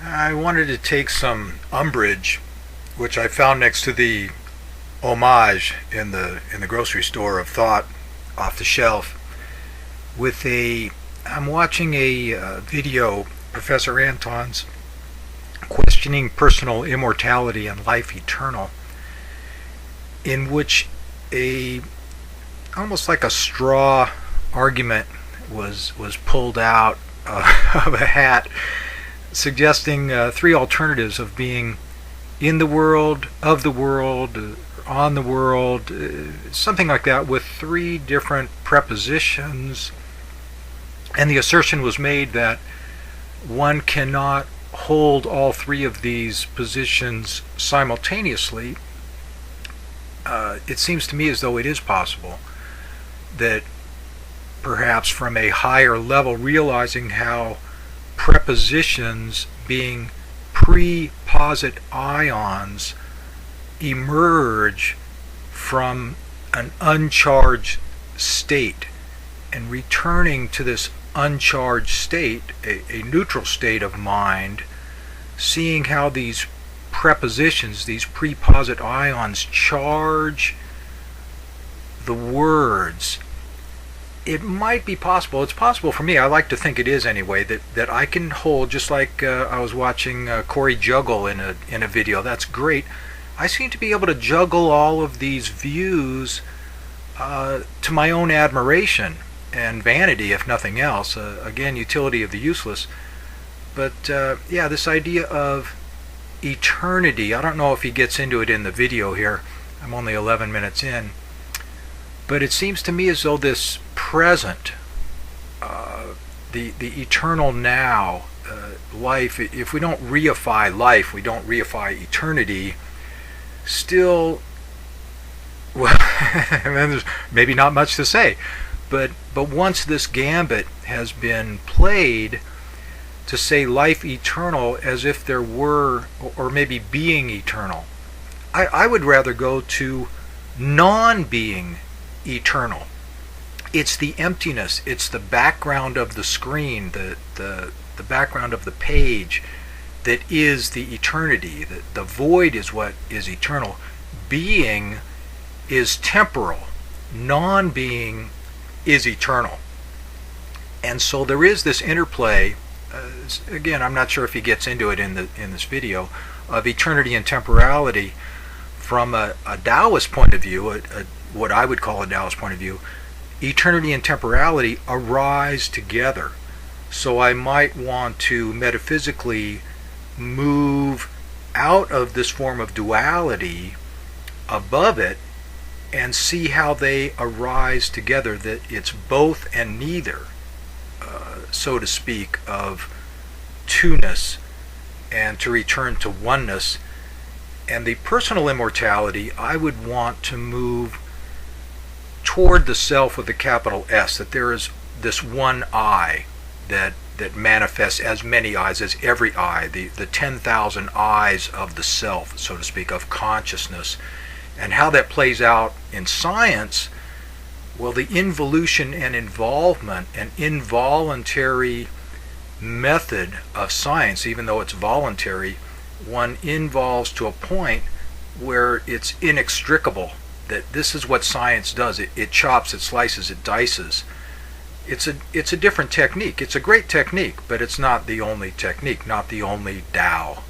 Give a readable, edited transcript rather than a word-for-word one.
I wanted to take some umbrage, which I found next to the homage in the grocery store of thought off the shelf, with a I'm watching a video, Professor Anton's questioning personal immortality and life eternal, in which a almost like a straw argument was pulled out of a hat, suggesting three alternatives of being in the world, of the world, on the world, something like that, with three different prepositions. And the assertion was made that one cannot hold all three of these positions simultaneously. It seems to me as though it is possible that perhaps from a higher level, realizing how prepositions, being preposit ions, emerge from an uncharged state, and returning to this uncharged state, a neutral state of mind, seeing how these prepositions, these preposit ions, charge the words. It might be possible, it's possible for me, I like to think it is anyway, that I can hold, just like I was watching Corey juggle in a video. That's great. I seem to be able to juggle all of these views to my own admiration and vanity, if nothing else. Again, utility of the useless. But yeah, this idea of eternity, I don't know if he gets into it in the video here. I'm only 11 minutes in. But it seems to me as though this present, the eternal now, life, if we don't reify life, we don't reify eternity, still, well, there's maybe not much to say, but once this gambit has been played to say life eternal as if there were, or maybe being eternal, I would rather go to non-being eternal. It's the emptiness, it's the background of the screen, the background of the page that is the eternity. The void is what is eternal. Being is temporal. Non-being is eternal. And so there is this interplay, again, I'm not sure if he gets into it in this video, of eternity and temporality from a Taoist point of view, what I would call a Taoist point of view. Eternity and temporality arise together. So I might want to metaphysically move out of this form of duality above it and see how they arise together, that it's both and neither, so to speak, of two-ness, and to return to oneness. And the personal immortality, I would want to move toward the self with a capital S, that there is this one I that manifests as many eyes, as every eye, the 10,000 eyes of the self, so to speak, of consciousness. And how that plays out in science, well, the involution and involvement, an involuntary method of science, even though it's voluntary, one involves to a point where it's inextricable, that this is what science does. It chops, it slices, it dices. It's a different technique. It's a great technique, but it's not the only technique, not the only Tao.